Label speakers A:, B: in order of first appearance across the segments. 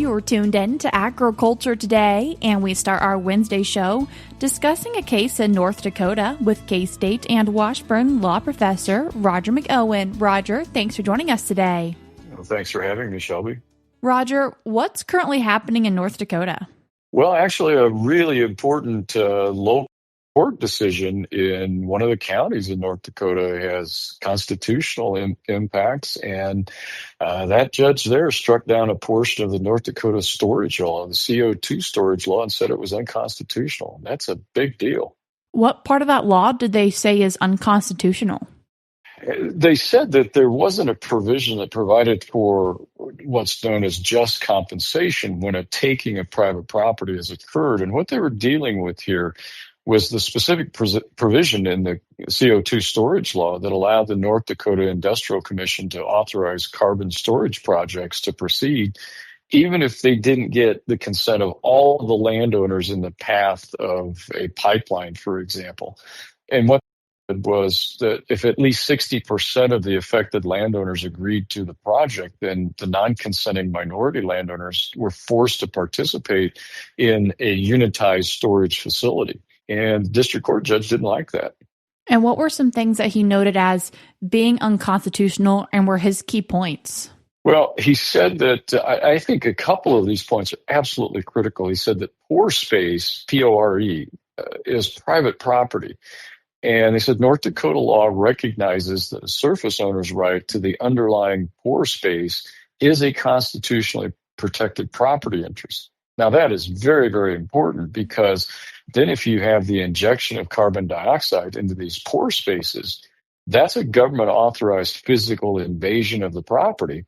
A: You're tuned in to Agriculture Today, and we start our Wednesday show discussing a case in North Dakota with K-State and Washburn law professor Roger McEowen. Roger, thanks for joining us today.
B: Well, thanks for having me, Shelby.
A: Roger, what's currently happening in North Dakota?
B: Well, actually, a really important local court decision in one of the counties in North Dakota has constitutional impacts, and that judge there struck down a portion of the North Dakota storage law, the CO₂ storage law, and said it was unconstitutional. That's a big deal.
A: What part of that law did they say is unconstitutional?
B: They said that there wasn't a provision that provided for what's known as just compensation when a taking of private property has occurred. And what they were dealing with here was the specific provision in the CO₂ storage law that allowed the North Dakota Industrial Commission to authorize carbon storage projects to proceed, even if they didn't get the consent of all the landowners in the path of a pipeline, for example. And what was that if at least 60% of the affected landowners agreed to the project, then the non-consenting minority landowners were forced to participate in a unitized storage facility. And the district court judge didn't like that.
A: And what were some things that he noted as being unconstitutional and were his key points?
B: Well, he said that I think a couple of these points are absolutely critical. He said that pore space, P-O-R-E, is private property. And they said North Dakota law recognizes that a surface owner's right to the underlying pore space is a constitutionally protected property interest. Now, that is very, very important because then if you have the injection of carbon dioxide into these pore spaces, that's a government-authorized physical invasion of the property.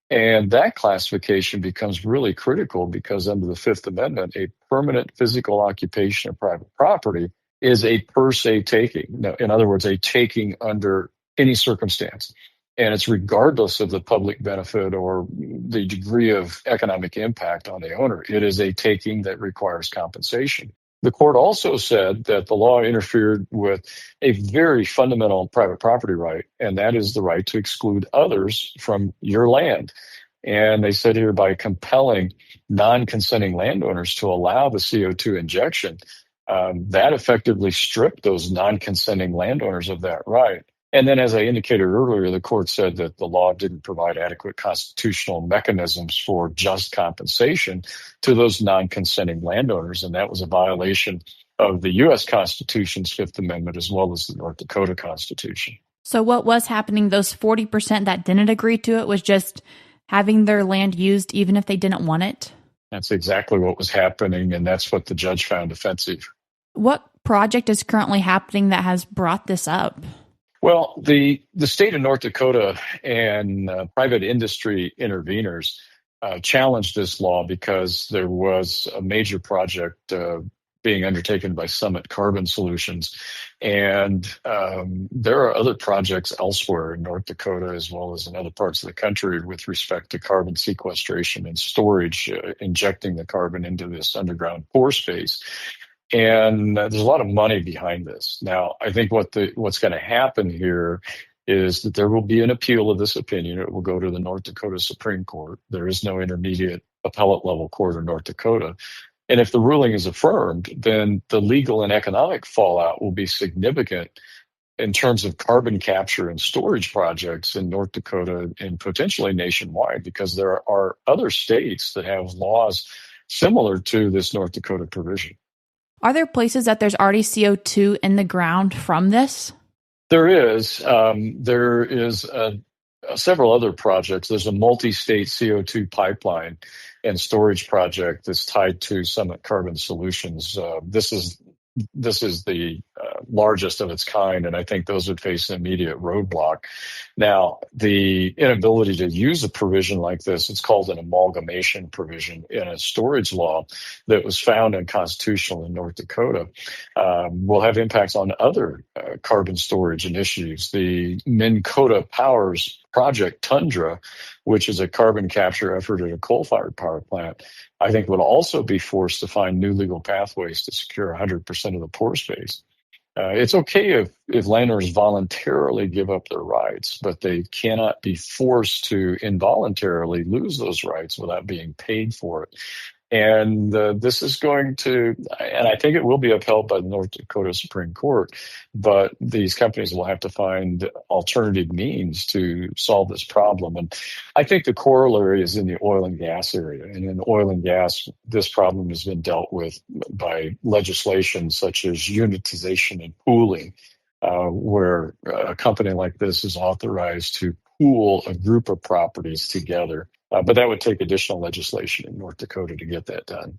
B: And that classification becomes really critical because under the Fifth Amendment, a permanent physical occupation of private property is a per se taking. Now, in other words, a taking under any circumstance. And it's regardless of the public benefit or the degree of economic impact on the owner. It is a taking that requires compensation. The court also said that the law interfered with a very fundamental private property right, and that is the right to exclude others from your land. And they said here by compelling non-consenting landowners to allow the CO₂ injection, that effectively stripped those non-consenting landowners of that right. And then, as I indicated earlier, the court said that the law didn't provide adequate constitutional mechanisms for just compensation to those non-consenting landowners, and that was a violation of the U.S. Constitution's Fifth Amendment as well as the North Dakota Constitution.
A: So what was happening, those 40% that didn't agree to it, was just having their land used even if they didn't want it?
B: That's exactly what was happening, and that's what the judge found offensive.
A: What project is currently happening that has brought this up?
B: Well, the state of North Dakota and private industry interveners challenged this law because there was a major project being undertaken by Summit Carbon Solutions. And there are other projects elsewhere in North Dakota as well as in other parts of the country with respect to carbon sequestration and storage, injecting the carbon into this underground pore space. And there's a lot of money behind this. Now, I think what's going to happen here is that there will be an appeal of this opinion. It will go to the North Dakota Supreme Court. There is no intermediate appellate level court in North Dakota. And if the ruling is affirmed, then the legal and economic fallout will be significant in terms of carbon capture and storage projects in North Dakota and potentially nationwide, because there are other states that have laws similar to this North Dakota provision.
A: Are there places that there's already CO₂ in the ground from this?
B: There is. There is several other projects. There's a multi-state CO₂ pipeline and storage project that's tied to Summit Carbon Solutions. This is the largest of its kind, and I think those would face an immediate roadblock. Now, the inability to use a provision like this, it's called an amalgamation provision in a storage law that was found unconstitutional in North Dakota, will have impacts on other carbon storage initiatives. The Dakota Power's Project Tundra, which is a carbon capture effort at a coal-fired power plant, I think would also be forced to find new legal pathways to secure 100% of the pore space. It's okay if landowners voluntarily give up their rights, but they cannot be forced to involuntarily lose those rights without being paid for it. And this is going to, and I think it will be upheld by the North Dakota Supreme Court, but these companies will have to find alternative means to solve this problem. And I think the corollary is in the oil and gas area. And in oil and gas, this problem has been dealt with by legislation such as unitization and pooling, where a company like this is authorized to pool a group of properties together. But that would take additional legislation in North Dakota to get that done.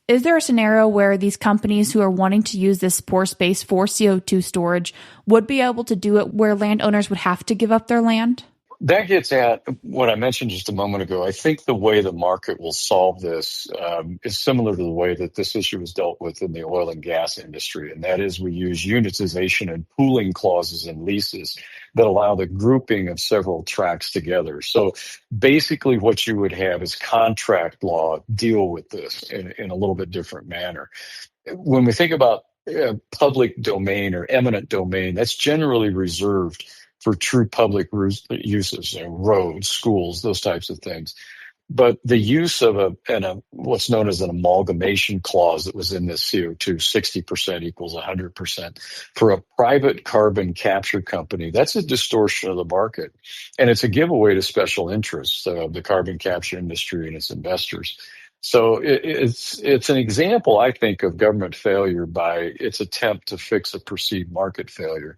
A: Is there a scenario where these companies who are wanting to use this pore space for CO2 storage would be able to do it where landowners would have to give up their land?
B: That gets at what I mentioned just a moment ago. I think the way the market will solve this is similar to the way that this issue was dealt with in the oil and gas industry, and that is we use unitization and pooling clauses in leases that allow the grouping of several tracts together. So basically what you would have is contract law deal with this in a little bit different manner. When we think about public domain or eminent domain, that's generally reserved for true public uses, roads, schools, those types of things. But the use of what's known as an amalgamation clause that was in this CO2, 60% equals 100%, for a private carbon capture company, that's a distortion of the market. And it's a giveaway to special interests of the carbon capture industry and its investors. So it's an example, I think, of government failure by its attempt to fix a perceived market failure.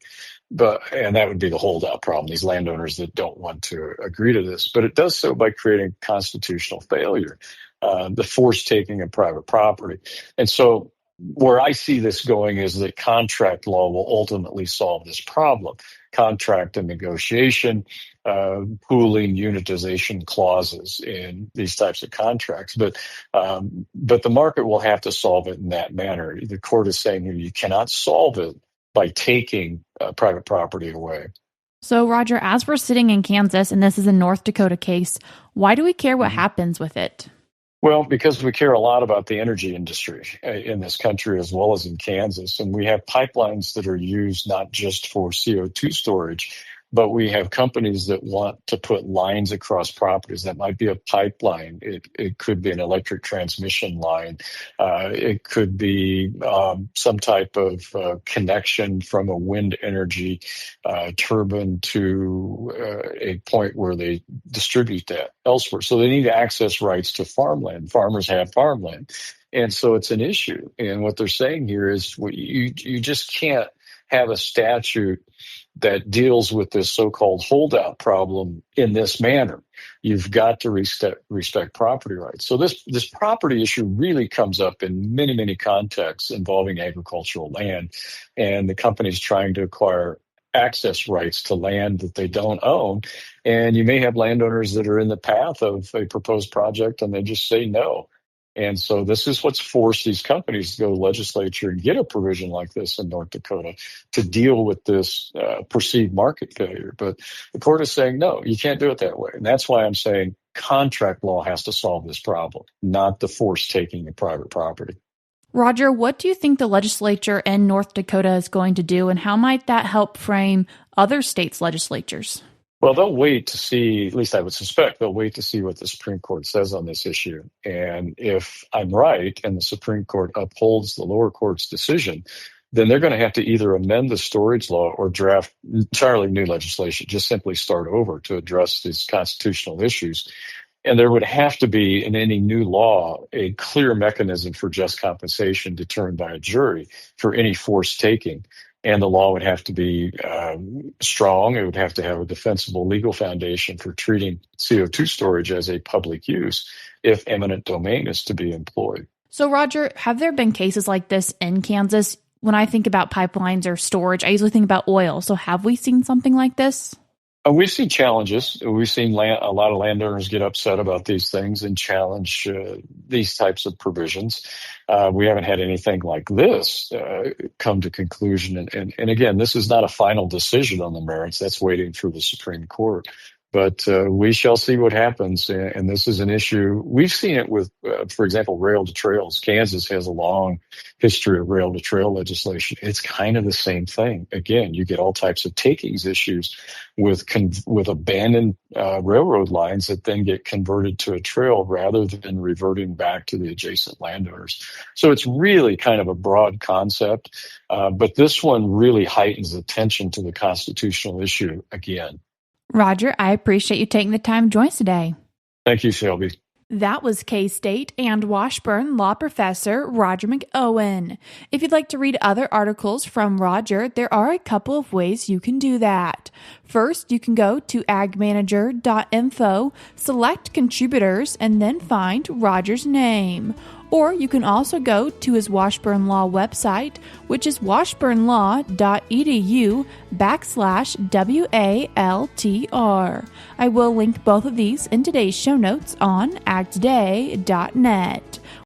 B: And that would be the holdout problem, these landowners that don't want to agree to this. But it does so by creating constitutional failure, the forced taking of private property. And so where I see this going is that contract law will ultimately solve this problem. Contract and negotiation, pooling, unitization clauses in these types of contracts. But the market will have to solve it in that manner. The court is saying here you cannot solve it by taking private property away.
A: So, Roger, as we're sitting in Kansas, and this is a North Dakota case, why do we care what happens with it?
B: Well, because we care a lot about the energy industry in this country as well as in Kansas. And we have pipelines that are used not just for CO2 storage, but we have companies that want to put lines across properties. That might be a pipeline. It could be an electric transmission line. It could be some type of connection from a wind energy turbine to a point where they distribute that elsewhere. So they need access rights to farmland. Farmers have farmland. And so it's an issue. And what they're saying here is you just can't have a statute that deals with this so-called holdout problem in this manner. You've got to respect property rights. So this property issue really comes up in many, many contexts involving agricultural land, and the companies trying to acquire access rights to land that they don't own. And you may have landowners that are in the path of a proposed project and they just say no. And so this is what's forced these companies to go to the legislature and get a provision like this in North Dakota to deal with this perceived market failure. But the court is saying, no, you can't do it that way. And that's why I'm saying contract law has to solve this problem, not the forced taking of private property.
A: Roger, what do you think the legislature in North Dakota is going to do, and how might that help frame other states' legislatures?
B: Well, they'll wait to see, at least I would suspect, they'll wait to see what the Supreme Court says on this issue. And if I'm right and the Supreme Court upholds the lower court's decision, then they're going to have to either amend the storage law or draft entirely new legislation, just simply start over to address these constitutional issues. And there would have to be, in any new law, a clear mechanism for just compensation determined by a jury for any forced taking. And the law would have to be strong. It would have to have a defensible legal foundation for treating CO2 storage as a public use if eminent domain is to be employed.
A: So, Roger, have there been cases like this in Kansas? When I think about pipelines or storage, I usually think about oil. So have we seen something like this?
B: We've seen challenges. We've seen a lot of landowners get upset about these things and challenge these types of provisions. We haven't had anything like this come to conclusion. And again, this is not a final decision on the merits. That's waiting for the Supreme Court. But we shall see what happens. And this is an issue. We've seen it with, for example, rail to trails. Kansas has a long history of rail to trail legislation. It's kind of the same thing. Again, you get all types of takings issues with abandoned railroad lines that then get converted to a trail rather than reverting back to the adjacent landowners. So it's really kind of a broad concept. But this one really heightens attention to the constitutional issue again.
A: Roger, I appreciate you taking the time to join us today.
B: Thank you, Shelby.
A: That was K-State and Washburn law professor Roger McEowen. If you'd like to read other articles from Roger, there are a couple of ways you can do that. First, you can go to agmanager.info, select contributors, and then find Roger's name. Or you can also go to his Washburn Law website, which is washburnlaw.edu/WALTR. I will link both of these in today's show notes on agtoday.net.